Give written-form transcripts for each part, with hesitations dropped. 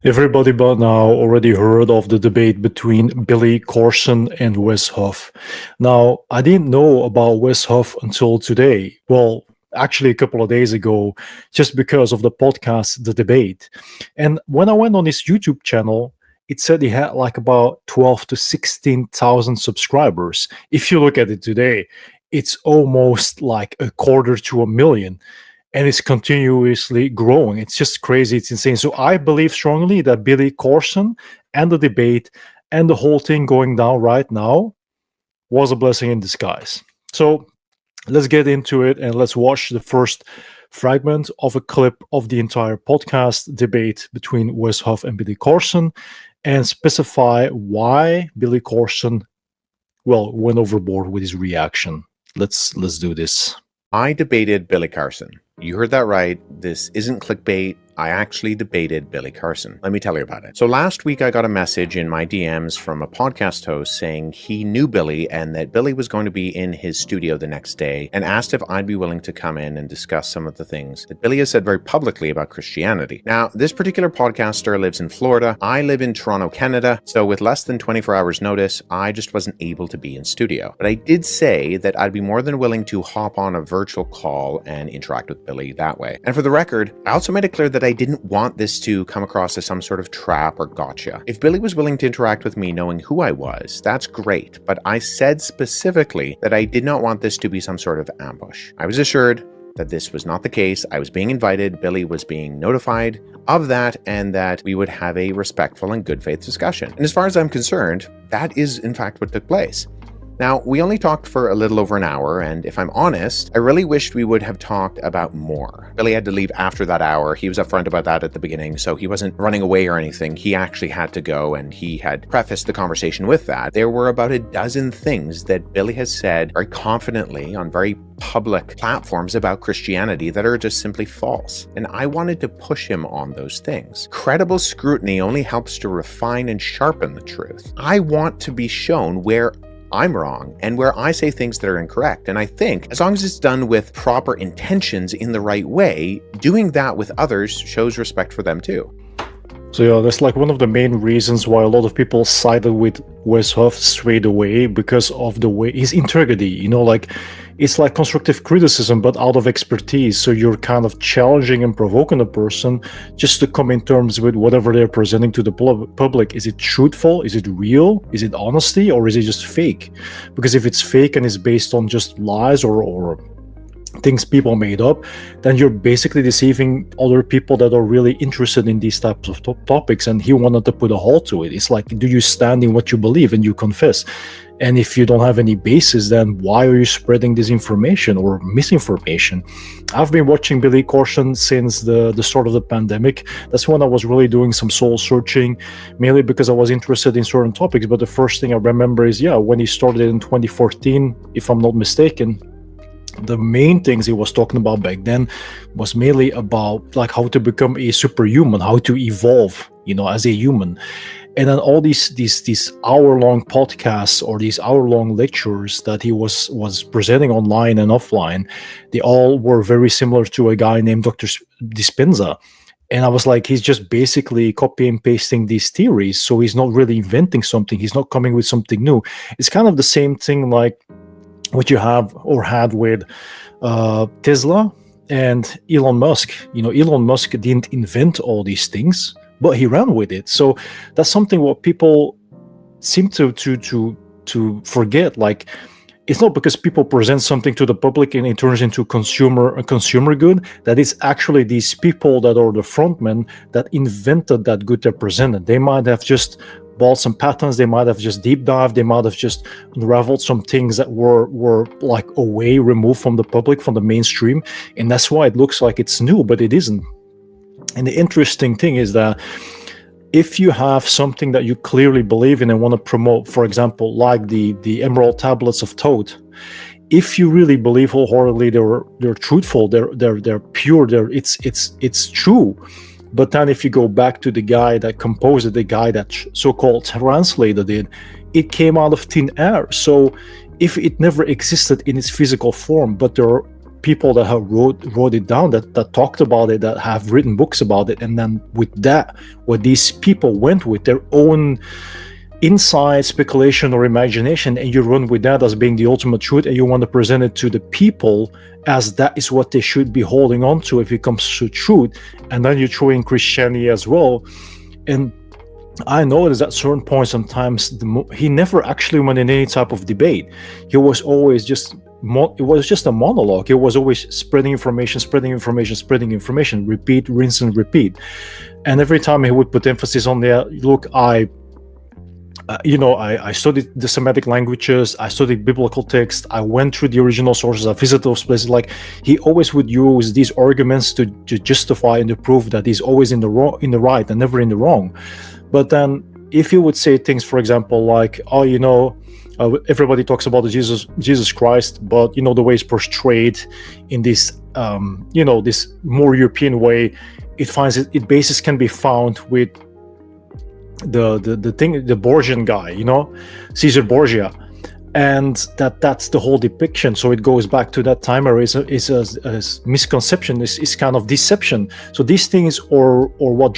Everybody but now already heard of the debate between Billy Carson and WesHuff. Now, I didn't know about WesHuff until today. Well, actually, a couple of days ago, just because of the podcast, The Debate. And when I went on his YouTube channel, it said he had like about 12 to 16,000 subscribers. If you look at it today, it's almost like a quarter to a million, and it's continuously growing. It's just crazy. It's insane. So I believe strongly that Billy Carson and the debate and the whole thing going down right now was a blessing in disguise. So let's get into it and let's watch the first fragment of a clip of the entire podcast debate between WesHuff and Billy Carson, and specify why Billy Carson, well, went overboard with his reaction. Let's do this. I debated Billy Carson. You heard that right. This isn't clickbait. I actually debated Billy Carson. Let me tell you about it. So last week I got a message in my DMs from a podcast host saying he knew Billy and that Billy was going to be in his studio the next day, and asked if I'd be willing to come in and discuss some of the things that Billy has said very publicly about Christianity. Now, this particular podcaster lives in Florida. I live in Toronto, Canada. So with less than 24 hours notice, I just wasn't able to be in studio. But I did say that I'd be more than willing to hop on a virtual call and interact with Billy that way. And for the record, I also made it clear that I didn't want this to come across as some sort of trap or gotcha. If Billy was willing to interact with me knowing who I was, that's great, but I said specifically that I did not want this to be some sort of ambush. I was assured that this was not the case. I was being invited, Billy was being notified of that, and that we would have a respectful and good faith discussion. And as far as I'm concerned, that is in fact what took place. Now, we only talked for a little over an hour, and if I'm honest, I really wished we would have talked about more. Billy had to leave after that hour. He was upfront about that at the beginning, so he wasn't running away or anything. He actually had to go, and he had prefaced the conversation with that. There were about a dozen things that Billy has said very confidently on very public platforms about Christianity that are just simply false, and I wanted to push him on those things. Credible scrutiny only helps to refine and sharpen the truth. I want to be shown where I'm wrong and where I say things that are incorrect. And I think as long as it's done with proper intentions in the right way, doing that with others shows respect for them too. So yeah, that's like one of the main reasons why a lot of people sided with WesHuff straight away, because of the way his integrity, like it's like constructive criticism but out of expertise. So you're kind of challenging and provoking a person just to come in terms with whatever they're presenting to the public. Is it truthful? Is it real? Is it honesty? Or is it just fake? Because if it's fake and it's based on just lies or things people made up, then you're basically deceiving other people that are really interested in these types of topics. And he wanted to put a halt to it. It's like, do you stand in what you believe and you confess? And if you don't have any basis, then why are you spreading disinformation or misinformation? I've been watching Billy Carson since the start of the pandemic. That's when I was really doing some soul searching, mainly because I was interested in certain topics. But the first thing I remember is, when he started in 2014, if I'm not mistaken. The main things he was talking about back then was mainly about like how to become a superhuman, how to evolve, as a human. And then all these hour-long podcasts or these hour-long lectures that he was presenting online and offline, they all were very similar to a guy named Dr. Dispenza. And I was like, he's just basically copy and pasting these theories. So he's not really inventing something. He's not coming with something new. It's kind of the same thing like what you have or had with Tesla and Elon Musk. Elon Musk didn't invent all these things, but he ran with it. So that's something what people seem to forget. Like, it's not because people present something to the public and it turns into a consumer good, that it's actually these people that are the frontmen that invented that good they're presented. They might have just bought some patents, they might have just deep dived, they might have just unraveled some things that were like away, removed from the public, from the mainstream, and that's why it looks like it's new, but it isn't. And the interesting thing is that if you have something that you clearly believe in and want to promote, for example, like the Emerald Tablets of Thoth, if you really believe wholeheartedly they're truthful, they're pure, it's true. But then if you go back to the guy that composed it, the guy that so-called translated it, it came out of thin air. So if it never existed in its physical form, but there are people that have wrote it down, that talked about it, that have written books about it. And then with that, what these people went with their own insight, speculation, or imagination, and you run with that as being the ultimate truth, and you want to present it to the people as that is what they should be holding on to if it comes to truth. And then you throw in Christianity as well. And I noticed at certain points sometimes he never actually went in any type of debate. He was always just it was just a monologue. He was always spreading information, repeat, rinse and repeat. And every time he would put emphasis on there, look, I studied the Semitic languages, I studied biblical text, I went through the original sources, I visited those places. Like, he always would use these arguments to justify and to prove that he's always in the right and never in the wrong. But then if you would say things, for example, like, everybody talks about Jesus Christ, but the way it's portrayed in this this more European way, it basis can be found with the Borgian guy, Caesar Borgia, and that's the whole depiction. So it goes back to that time where it's a misconception, is kind of deception. So these things or what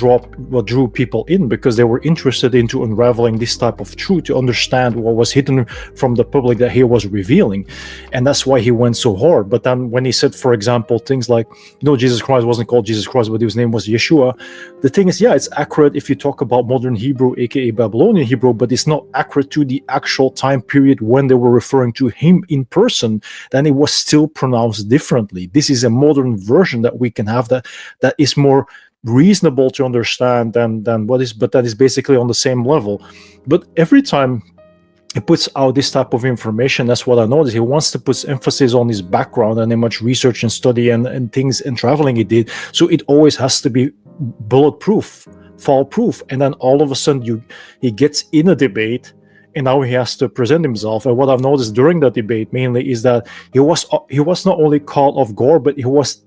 drew people in, because they were interested into unraveling this type of truth, to understand what was hidden from the public that he was revealing. And that's why he went so hard. But then when he said, for example, things like, Jesus Christ wasn't called Jesus Christ, but his name was Yeshua, the thing is, it's accurate if you talk about modern Hebrew, aka Babylonian Hebrew, but it's not accurate to the actual time period when they were referring to him in person. Then it was still pronounced differently. This is a modern version that we can have that is more reasonable to understand than what is, but that is basically on the same level. But every time he puts out this type of information, that's what I noticed. He wants to put emphasis on his background and how much research and study and things and traveling he did. So it always has to be bulletproof, fall-proof. And then all of a sudden he gets in a debate, and now he has to present himself. And what I've noticed during that debate mainly is that he was not only caught off guard, but he was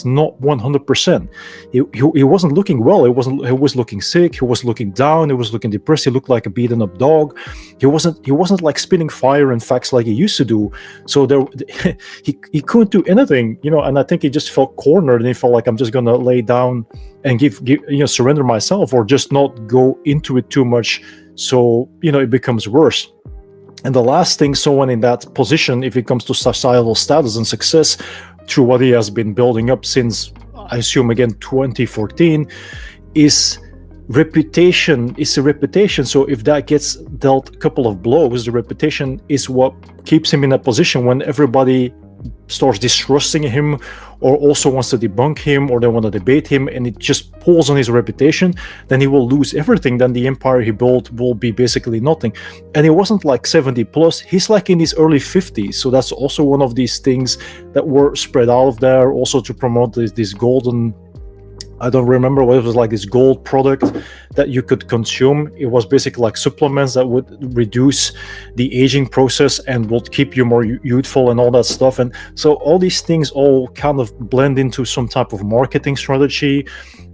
not 100%. He wasn't looking well. He was looking sick. He was looking down. He was looking depressed. He looked like a beaten up dog. He wasn't like spitting fire and facts like he used to do. So he couldn't do anything, And I think he just felt cornered, and he felt like, I'm just gonna lay down and surrender myself, or just not go into it too much. So, it becomes worse. And the last thing, someone in that position, if it comes to societal status and success, through what he has been building up since, I assume, again, 2014, is reputation. It's a reputation. So if that gets dealt a couple of blows, the reputation is what keeps him in a position when everybody starts distrusting him, or also wants to debunk him, or they want to debate him, and it just pulls on his reputation. Then he will lose everything. Then the empire he built will be basically nothing. And he wasn't like 70 plus, he's like in his early 50s. So that's also one of these things that were spread out of there, also to promote this golden, I don't remember what it was, like this gold product that you could consume. It was basically like supplements that would reduce the aging process and would keep you more youthful and all that stuff. And so all these things all kind of blend into some type of marketing strategy,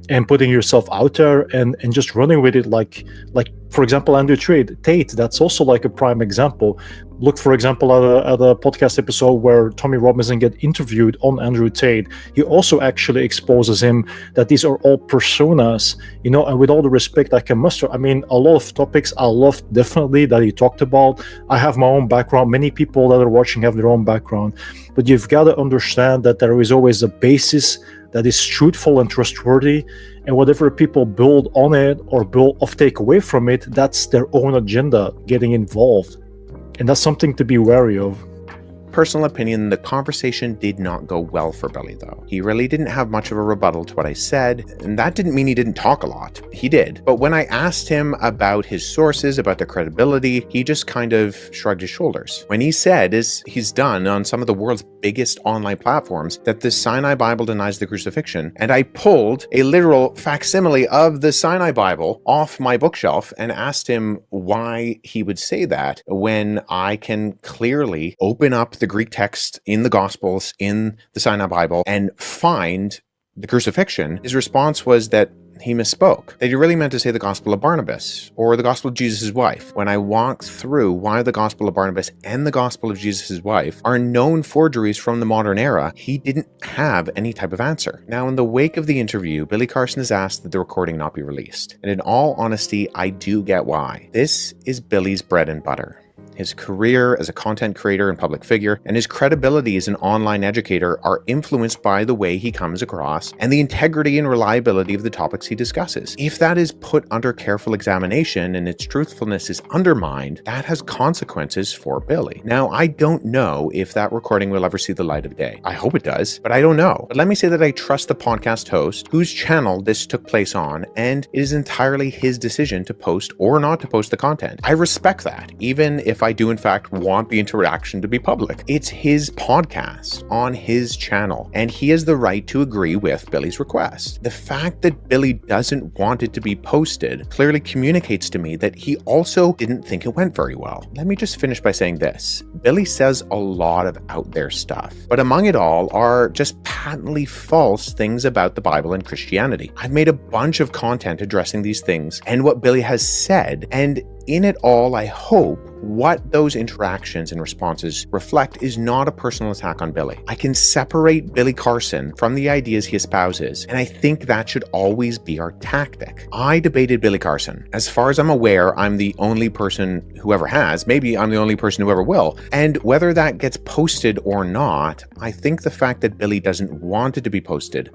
and putting yourself out there and just running with it. Like for example, Andrew Tate, that's also like a prime example. Look, for example, at a podcast episode where Tommy Robinson get interviewed on Andrew Tate. He also actually exposes him that these are all personas, and with all the respect I can muster, I mean, a lot of topics I loved definitely that he talked about. I have my own background. Many people that are watching have their own background. But you've got to understand that there is always a basis that is truthful and trustworthy, and whatever people build on it or take away from it, that's their own agenda getting involved, and that's something to be wary of. Personal opinion, the conversation did not go well for Billy, though. He really didn't have much of a rebuttal to what I said, and that didn't mean he didn't talk a lot. He did. But when I asked him about his sources, about the credibility, he just kind of shrugged his shoulders. When he said, as he's done on some of the world's biggest online platforms, that the Sinai Bible denies the crucifixion, and I pulled a literal facsimile of the Sinai Bible off my bookshelf and asked him why he would say that when I can clearly open up the Greek text in the Gospels, in the Sinai Bible, and find the crucifixion, his response was that he misspoke, that he really meant to say the Gospel of Barnabas or the Gospel of Jesus' wife. When I walked through why the Gospel of Barnabas and the Gospel of Jesus' wife are known forgeries from the modern era, he didn't have any type of answer. Now, in the wake of the interview, Billy Carson has asked that the recording not be released. And in all honesty, I do get why. This is Billy's bread and butter. His career as a content creator and public figure, and his credibility as an online educator are influenced by the way he comes across and the integrity and reliability of the topics he discusses. If that is put under careful examination and its truthfulness is undermined, that has consequences for Billy. Now, I don't know if that recording will ever see the light of day. I hope it does, but I don't know. But let me say that I trust the podcast host whose channel this took place on, and it is entirely his decision to post or not to post the content. I respect that, even if I do in fact want the interaction to be public. It's his podcast on his channel, and he has the right to agree with Billy's request. The fact that Billy doesn't want it to be posted clearly communicates to me that he also didn't think it went very well. Let me just finish by saying this. Billy says a lot of out there stuff, but among it all are just patently false things about the Bible and Christianity. I've made a bunch of content addressing these things and what Billy has said, and in it all, I hope what those interactions and responses reflect is not a personal attack on Billy. I can separate Billy Carson from the ideas he espouses, and I think that should always be our tactic. I debated Billy Carson. As far as I'm aware, I'm the only person who ever has. Maybe I'm the only person who ever will. And whether that gets posted or not, I think the fact that Billy doesn't want it to be posted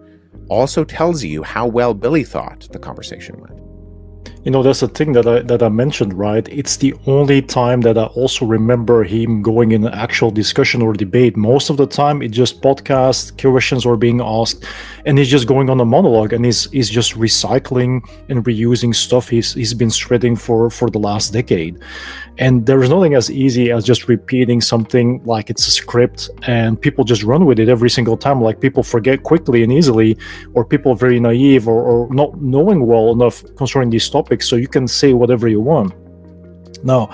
also tells you how well Billy thought the conversation went. You know, that's the thing that I mentioned, right? It's the only time that I also remember him going in an actual discussion or debate. Most of the time, it's just podcast, questions are being asked, and he's just going on a monologue, and he's just recycling and reusing stuff he's been shredding for the last decade. And there's nothing as easy as just repeating something like it's a script, and people just run with it every single time. Like, people forget quickly and easily, or people are very naive or not knowing well enough concerning these topics, so you can say whatever you want. Now,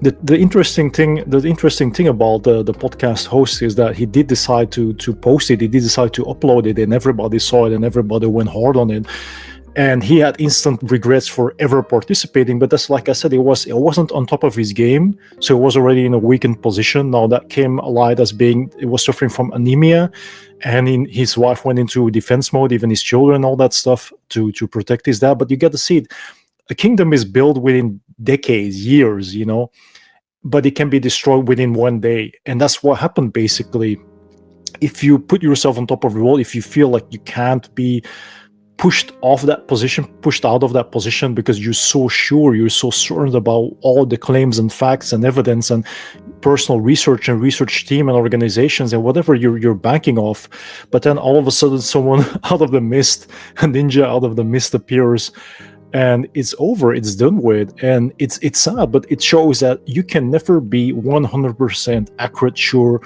the interesting thing about the podcast host is that he did decide to post it. He did decide to upload it, and everybody saw it, and everybody went hard on it. And he had instant regrets for ever participating. But that's, like I said, it wasn't on top of his game, so he was already in a weakened position. Now that came allied as being, it was suffering from anemia, and his wife went into defense mode, even his children, all that stuff to protect his dad. But you get to see it. A kingdom is built within decades, years, you know, but it can be destroyed within one day. And that's what happened, basically. If you put yourself on top of the world, if you feel like you can't be pushed out of that position because you're so sure, you're so certain about all the claims and facts and evidence and personal research and research team and organizations and whatever you're banking off, but then all of a sudden someone out of the mist, a ninja out of the mist appears, and it's over, it's done with. And it's sad, but it shows that you can never be 100% accurate, sure.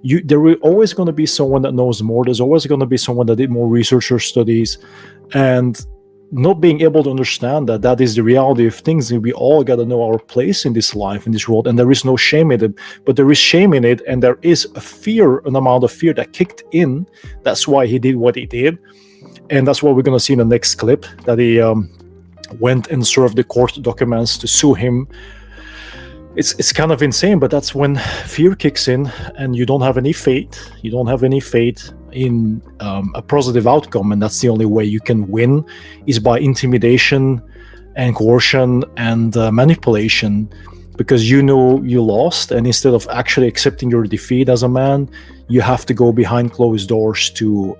There is always going to be someone that knows more. There's always going to be someone that did more research or studies, and not being able to understand that is the reality of things. And we all got to know our place in this life, in this world, and there is no shame in it. But there is shame in it, and there is an amount of fear that kicked in. That's why he did what he did, and that's what we're going to see in the next clip, that he went and served the court documents to sue him. It's kind of insane, but that's when fear kicks in, and you don't have any faith. You don't have any faith in a positive outcome, and that's the only way you can win, is by intimidation and coercion and manipulation, because you know you lost, and instead of actually accepting your defeat as a man, you have to go behind closed doors to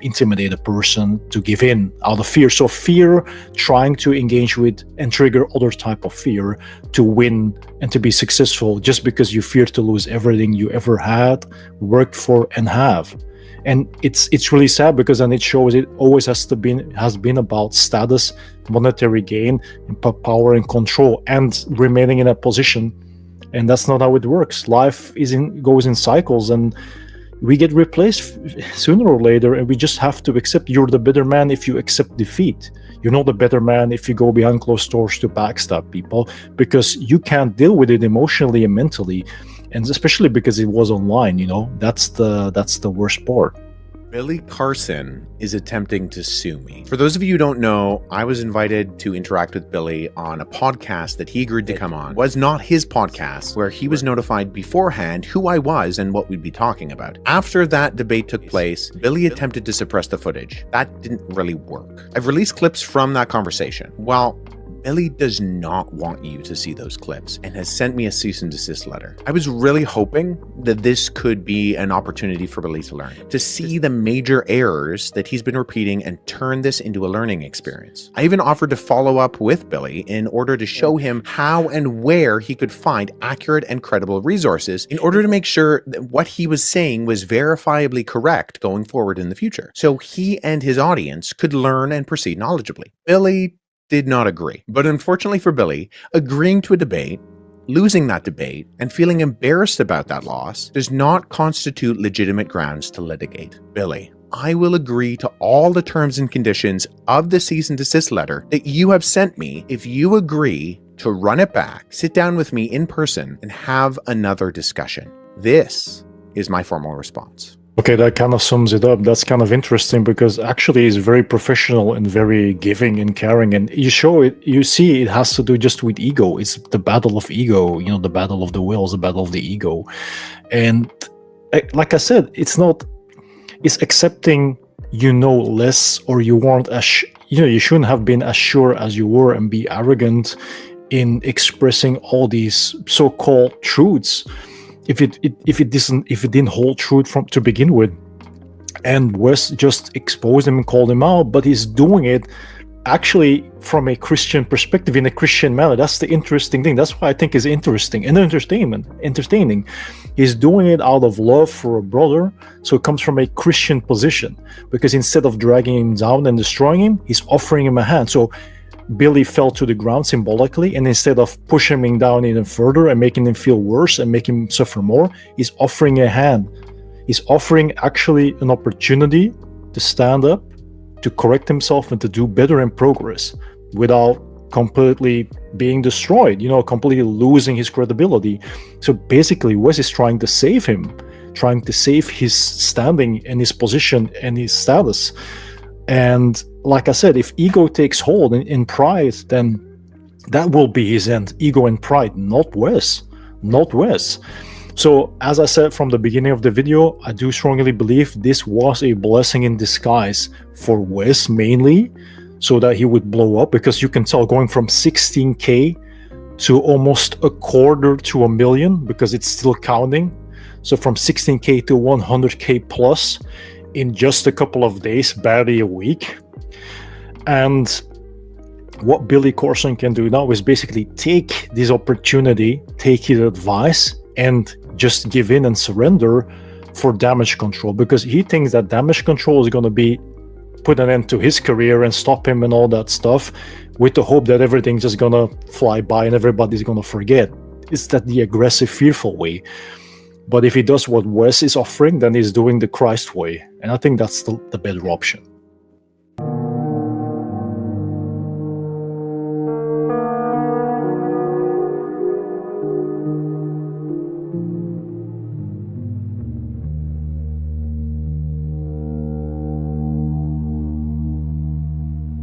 intimidate a person to give in out of fear. So fear, trying to engage with and trigger other type of fear to win and to be successful, just because you fear to lose everything you ever had, worked for, and have. And it's really sad, because then it shows it always has been about status, monetary gain, and power and control, and remaining in a position. And that's not how it works. Life goes in cycles, and we get replaced sooner or later, and we just have to accept. You're the better man if you accept defeat. You're not the better man if you go behind closed doors to backstab people, because you can't deal with it emotionally and mentally. And especially because it was online, you know, that's the worst part. Billy Carson is attempting to sue me. For those of you who don't know, I was invited to interact with Billy on a podcast that he agreed to come on. It was not his podcast, where he was notified beforehand who I was and what we'd be talking about. After that debate took place, Billy attempted to suppress the footage. That didn't really work. I've released clips from that conversation. Well, Billy does not want you to see those clips and has sent me a cease and desist letter. I was really hoping that this could be an opportunity for Billy to learn, to see the major errors that he's been repeating and turn this into a learning experience. I even offered to follow up with Billy in order to show him how and where he could find accurate and credible resources in order to make sure that what he was saying was verifiably correct going forward in the future, so he and his audience could learn and proceed knowledgeably. Billy did not agree. But unfortunately for Billy, agreeing to a debate, losing that debate, and feeling embarrassed about that loss does not constitute legitimate grounds to litigate. Billy, I will agree to all the terms and conditions of the cease and desist letter that you have sent me if you agree to run it back, sit down with me in person, and have another discussion. This is my formal response. Okay, that kind of sums it up. That's kind of interesting because actually he's very professional and very giving and caring. And you see it has to do just with ego. It's the battle of ego, the battle of the wills, the battle of the ego. And like I said, it's accepting less, or you weren't as, you shouldn't have been as sure as you were and be arrogant in expressing all these so-called truths. If it didn't hold truth from to begin with, and Wes just exposed him and called him out, but he's doing it actually from a Christian perspective, in a Christian manner. That's the interesting thing. That's why I think it's interesting and entertaining. He's doing it out of love for a brother, so it comes from a Christian position, because instead of dragging him down and destroying him, he's offering him a hand. So Billy fell to the ground symbolically, and instead of pushing him down even further and making him feel worse and making him suffer more, he's offering a hand. He's offering actually an opportunity to stand up, to correct himself, and to do better and progress without completely being destroyed, completely losing his credibility. So basically, Wes is trying to save him, trying to save his standing and his position and his status. And like I said, if ego takes hold in pride, then that will be his end. Ego and pride, not Wes. So as I said from the beginning of the video, I do strongly believe this was a blessing in disguise for Wes mainly, so that he would blow up, because you can tell going from 16K to almost a quarter to 1 million, because it's still counting. So from 16K to 100K plus in just a couple of days, barely a week. And what Billy Carson can do now is basically take this opportunity, take his advice, and just give in and surrender for damage control, because he thinks that damage control is going to be put an end to his career and stop him and all that stuff, with the hope that everything's just going to fly by and everybody's going to forget. It's that the aggressive, fearful way. But if he does what Wes is offering, then he's doing the Christ way. And I think that's the better option.